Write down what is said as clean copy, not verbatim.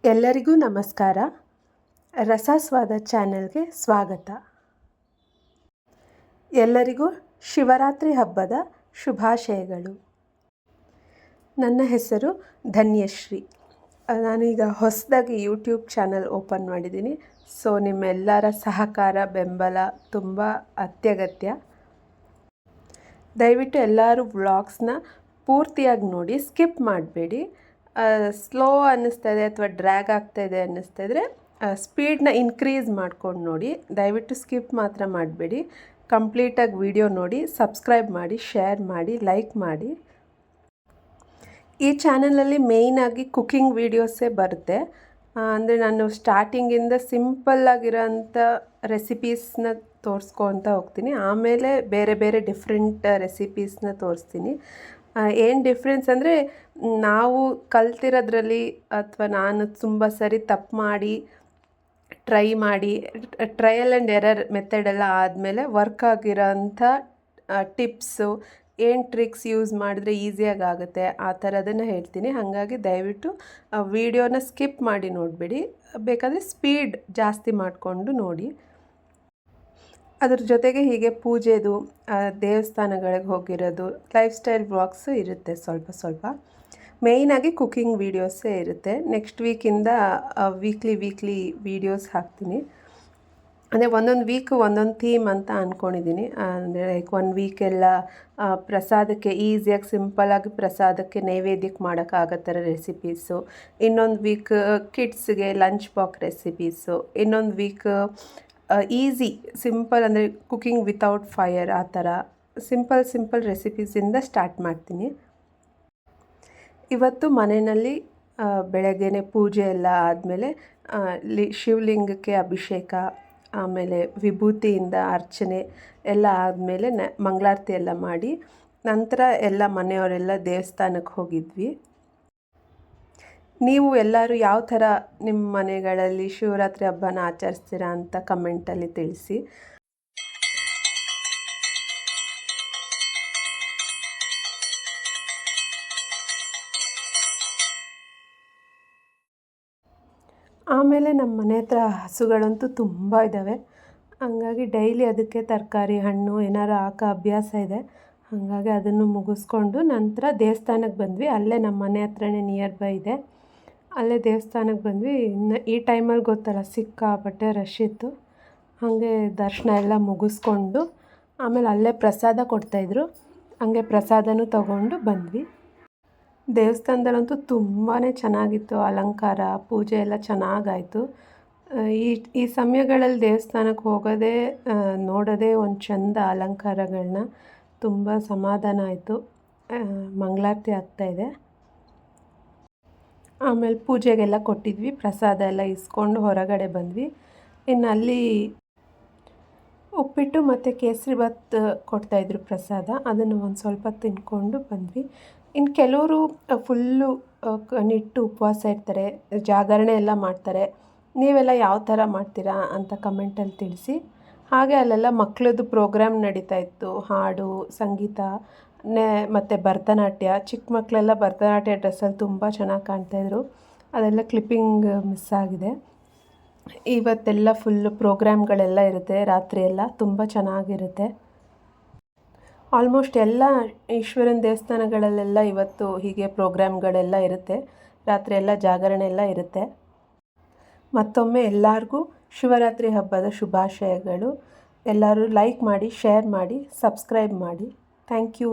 ಎಲ್ಲರಿಗೂ ನಮಸ್ಕಾರ. ರಸಸ್ವಾದ ಚಾನೆಲ್ಗೆ ಸ್ವಾಗತ. ಎಲ್ಲರಿಗೂ ಶಿವರಾತ್ರಿ ಹಬ್ಬದ ಶುಭಾಶಯಗಳು. ನನ್ನ ಹೆಸರು ಧನ್ಯಶ್ರೀ. ನಾನೀಗ ಹೊಸದಾಗಿ ಯೂಟ್ಯೂಬ್ ಚಾನಲ್ ಓಪನ್ ಮಾಡಿದ್ದೀನಿ. ಸೊ ನಿಮ್ಮೆಲ್ಲರ ಸಹಕಾರ ಬೆಂಬಲ ತುಂಬ ಅತ್ಯಗತ್ಯ. ದಯವಿಟ್ಟು ಎಲ್ಲರೂ ವ್ಲಾಗ್ಸ್ನ ಪೂರ್ತಿಯಾಗಿ ನೋಡಿ, ಸ್ಕಿಪ್ ಮಾಡಬೇಡಿ. ಸ್ಲೋ ಅನ್ನಿಸ್ತಾಯಿದೆ ಅಥವಾ ಡ್ರ್ಯಾಗ್ ಆಗ್ತಾಯಿದೆ ಅನ್ನಿಸ್ತಾಯಿದ್ರೆ ಸ್ಪೀಡನ್ನ ಇನ್ಕ್ರೀಸ್ ಮಾಡ್ಕೊಂಡು ನೋಡಿ. ದಯವಿಟ್ಟು ಸ್ಕಿಪ್ ಮಾತ್ರ ಮಾಡಬೇಡಿ. ಕಂಪ್ಲೀಟಾಗಿ ವಿಡಿಯೋ ನೋಡಿ, ಸಬ್ಸ್ಕ್ರೈಬ್ ಮಾಡಿ, ಶೇರ್ ಮಾಡಿ, ಲೈಕ್ ಮಾಡಿ. ಈ ಚಾನಲಲ್ಲಿ ಮೇಯ್ನಾಗಿ ಕುಕ್ಕಿಂಗ್ ವೀಡಿಯೋಸೇ ಬರುತ್ತೆ. ಅಂದರೆ ನಾನು ಸ್ಟಾರ್ಟಿಂಗಿಂದ ಸಿಂಪಲ್ಲಾಗಿರೋಂಥ ರೆಸಿಪೀಸ್ನ ತೋರಿಸ್ಕೊತ ಹೋಗ್ತೀನಿ. ಆಮೇಲೆ ಬೇರೆ ಬೇರೆ ಡಿಫ್ರೆಂಟ್ ರೆಸಿಪೀಸ್ನ ತೋರಿಸ್ತೀನಿ. ಏನು ಡಿಫ್ರೆನ್ಸ್ ಅಂದರೆ, ನಾವು ಕಲ್ತಿರೋದ್ರಲ್ಲಿ ಅಥವಾ ನಾನು ತುಂಬ ಸರಿ ತಪ್ಪು ಮಾಡಿ ಟ್ರಯಲ್ ಆ್ಯಂಡ್ ಎರರ್ ಮೆಥಡೆಲ್ಲ ಆದಮೇಲೆ ವರ್ಕ್ ಆಗಿರೋಂಥ ಟಿಪ್ಸು, ಏನು ಟ್ರಿಕ್ಸ್ ಯೂಸ್ ಮಾಡಿದ್ರೆ ಈಸಿಯಾಗಿ ಆಗುತ್ತೆ ಆ ಥರದನ್ನು ಹೇಳ್ತೀನಿ. ಹಾಗಾಗಿ ದಯವಿಟ್ಟು ವಿಡಿಯೋನ ಸ್ಕಿಪ್ ಮಾಡಿ ನೋಡಬೇಡಿ. ಬೇಕಾದರೆ ಸ್ಪೀಡ್ ಜಾಸ್ತಿ ಮಾಡಿಕೊಂಡು ನೋಡಿ. ಅದ್ರ ಜೊತೆಗೆ ಹೀಗೆ ಪೂಜೆದು, ದೇವಸ್ಥಾನಗಳಿಗೆ ಹೋಗಿರೋದು, ಲೈಫ್ ಸ್ಟೈಲ್ ವ್ಲಾಗ್ಸು ಇರುತ್ತೆ ಸ್ವಲ್ಪ. ಮೇಯ್ನಾಗಿ ಕುಕ್ಕಿಂಗ್ ವೀಡಿಯೋಸೇ ಇರುತ್ತೆ. ನೆಕ್ಸ್ಟ್ ವೀಕಿಂದ ವೀಕ್ಲಿ ವೀಡಿಯೋಸ್ ಹಾಕ್ತೀನಿ. ಅಂದರೆ ಒಂದೊಂದು ವೀಕು ಒಂದೊಂದು ಥೀಮ್ ಅಂತ ಅಂದ್ಕೊಂಡಿದ್ದೀನಿ. ಅಂದರೆ ಲೈಕ್ 1 ವೀಕೆಲ್ಲ ಪ್ರಸಾದಕ್ಕೆ ಈಸಿಯಾಗಿ ಸಿಂಪಲ್ಲಾಗಿ ಪ್ರಸಾದಕ್ಕೆ ನೈವೇದ್ಯಕ್ಕೆ ಮಾಡೋಕ್ಕಾಗೋ ಥರ ರೆಸಿಪೀಸು, ಇನ್ನೊಂದು ವೀಕ್ ಕಿಡ್ಸ್ಗೆ ಲಂಚ್ ಬಾಕ್ಸ್ ರೆಸಿಪೀಸು, ಇನ್ನೊಂದು ವೀಕ್ ಈಸಿ ಸಿಂಪಲ್ ಅಂದರೆ ಕುಕ್ಕಿಂಗ್ ವಿತೌಟ್ ಫೈರ್, ಆ ಥರ ಸಿಂಪಲ್ ರೆಸಿಪೀಸಿಂದ ಸ್ಟಾರ್ಟ್ ಮಾಡ್ತೀನಿ. ಇವತ್ತು ಮನೆಯಲ್ಲಿ ಬೆಳಗ್ಗೆನೇ ಪೂಜೆ ಎಲ್ಲ ಆದಮೇಲೆ ಶಿವಲಿಂಗಕ್ಕೆ ಅಭಿಷೇಕ, ಆಮೇಲೆ ವಿಭೂತಿಯಿಂದ ಅರ್ಚನೆ ಎಲ್ಲ ಆದಮೇಲೆ ಮಂಗಳಾರತಿ ಎಲ್ಲ ಮಾಡಿ ನಂತರ ಎಲ್ಲ ಮನೆಯವರೆಲ್ಲ ದೇವಸ್ಥಾನಕ್ಕೆ ಹೋಗಿದ್ವಿ. ನೀವು ಎಲ್ಲರೂ ಯಾವ ಥರ ನಿಮ್ಮ ಮನೆಗಳಲ್ಲಿ ಶಿವರಾತ್ರಿ ಹಬ್ಬನ ಆಚರಿಸ್ತೀರಾ ಅಂತ ಕಮೆಂಟಲ್ಲಿ ತಿಳಿಸಿ. ಆಮೇಲೆ ನಮ್ಮ ಮನೆ ಹತ್ರ ಹಸುಗಳಂತೂ ತುಂಬ ಇದ್ದಾವೆ. ಹಾಗಾಗಿ ಡೈಲಿ ಅದಕ್ಕೆ ತರಕಾರಿ, ಹಣ್ಣು ಏನಾರು ಹಾಕೋ ಅಭ್ಯಾಸ ಇದೆ. ಹಾಗಾಗಿ ಅದನ್ನು ಮುಗಿಸ್ಕೊಂಡು ನಂತರ ದೇವಸ್ಥಾನಕ್ಕೆ ಬಂದ್ವಿ. ಅಲ್ಲೇ ನಮ್ಮ ಮನೆ ಹತ್ರನೇ ನಿಯರ್ ಬೈ ಇದೆ. ಅಲ್ಲೇ ದೇವಸ್ಥಾನಕ್ಕೆ ಬಂದ್ವಿ. ಇನ್ನು ಈ ಟೈಮಲ್ಲಿ ಗೊತ್ತಲ್ಲ, ಸಿಕ್ಕಾಪಟ್ಟೆ ರಶ್ ಇತ್ತು. ಹಾಗೆ ದರ್ಶನ ಎಲ್ಲ ಮುಗಿಸ್ಕೊಂಡು ಆಮೇಲೆ ಅಲ್ಲೇ ಪ್ರಸಾದ ಕೊಡ್ತಾಯಿದ್ರು. ಹಾಗೆ ಪ್ರಸಾದನೂ ತಗೊಂಡು ಬಂದ್ವಿ. ದೇವಸ್ಥಾನದಲ್ಲಂತೂ ತುಂಬಾ ಚೆನ್ನಾಗಿತ್ತು. ಅಲಂಕಾರ, ಪೂಜೆ ಎಲ್ಲ ಚೆನ್ನಾಗಾಯಿತು. ಈ ಸಮಯಗಳಲ್ಲಿ ದೇವಸ್ಥಾನಕ್ಕೆ ಹೋಗೋದೇ ನೋಡೋದೇ ಒಂದು ಚೆಂದ ಅಲಂಕಾರಗಳನ್ನ. ತುಂಬ ಸಮಾಧಾನ ಆಯಿತು. ಮಂಗಳಾರತಿ ಆಗ್ತಾಯಿದೆ. ಆಮೇಲೆ ಪೂಜೆಗೆಲ್ಲ ಕೊಟ್ಟಿದ್ವಿ. ಪ್ರಸಾದ ಎಲ್ಲ ಇಸ್ಕೊಂಡು ಹೊರಗಡೆ ಬಂದ್ವಿ. ಇನ್ನು ಅಲ್ಲಿ ಉಪ್ಪಿಟ್ಟು ಮತ್ತು ಕೇಸರಿಬಾತ್ ಕೊಡ್ತಾಯಿದ್ರು ಪ್ರಸಾದ. ಅದನ್ನು ಒಂದು ಸ್ವಲ್ಪ ತಿಂದ್ಕೊಂಡು ಬಂದ್ವಿ. ಇನ್ನು ಕೆಲವರು ಫುಲ್ಲು ನಿಟ್ಟು ಉಪವಾಸ ಇರ್ತಾರೆ, ಜಾಗರಣೆ ಎಲ್ಲ ಮಾಡ್ತಾರೆ. ನೀವೆಲ್ಲ ಯಾವ ಥರ ಮಾಡ್ತೀರಾ ಅಂತ ಕಮೆಂಟಲ್ಲಿ ತಿಳಿಸಿ. ಹಾಗೆ ಅಲ್ಲೆಲ್ಲ ಮಕ್ಕಳದ್ದು ಪ್ರೋಗ್ರಾಮ್ ನಡೀತಾ ಇತ್ತು. ಹಾಡು, ಸಂಗೀತ ಮತ್ತು ಭರತನಾಟ್ಯ. ಚಿಕ್ಕ ಮಕ್ಕಳೆಲ್ಲ ಭರತನಾಟ್ಯ ಡ್ರೆಸ್ಸಲ್ಲಿ ತುಂಬ ಚೆನ್ನಾಗಿ ಕಾಣ್ತಾಯಿದ್ರು. ಅದೆಲ್ಲ ಕ್ಲಿಪ್ಪಿಂಗ್ ಮಿಸ್ ಆಗಿದೆ. ಇವತ್ತೆಲ್ಲ ಫುಲ್ಲು ಪ್ರೋಗ್ರಾಮ್ಗಳೆಲ್ಲ ಇರುತ್ತೆ. ರಾತ್ರಿ ಎಲ್ಲ ತುಂಬ ಚೆನ್ನಾಗಿರುತ್ತೆ. ಆಲ್ಮೋಸ್ಟ್ ಎಲ್ಲ ಈಶ್ವರನ ದೇವಸ್ಥಾನಗಳಲ್ಲೆಲ್ಲ ಇವತ್ತು ಹೀಗೆ ಪ್ರೋಗ್ರಾಮ್ಗಳೆಲ್ಲ ಇರುತ್ತೆ. ರಾತ್ರಿ ಎಲ್ಲ ಜಾಗರಣೆ ಎಲ್ಲ ಇರುತ್ತೆ. ಮತ್ತೊಮ್ಮೆ ಎಲ್ಲರಿಗೂ ಶಿವರಾತ್ರಿ ಹಬ್ಬದ ಶುಭಾಶಯಗಳು. ಎಲ್ಲರೂ ಲೈಕ್ ಮಾಡಿ, ಶೇರ್ ಮಾಡಿ, ಸಬ್ಸ್ಕ್ರೈಬ್ ಮಾಡಿ. Thank you.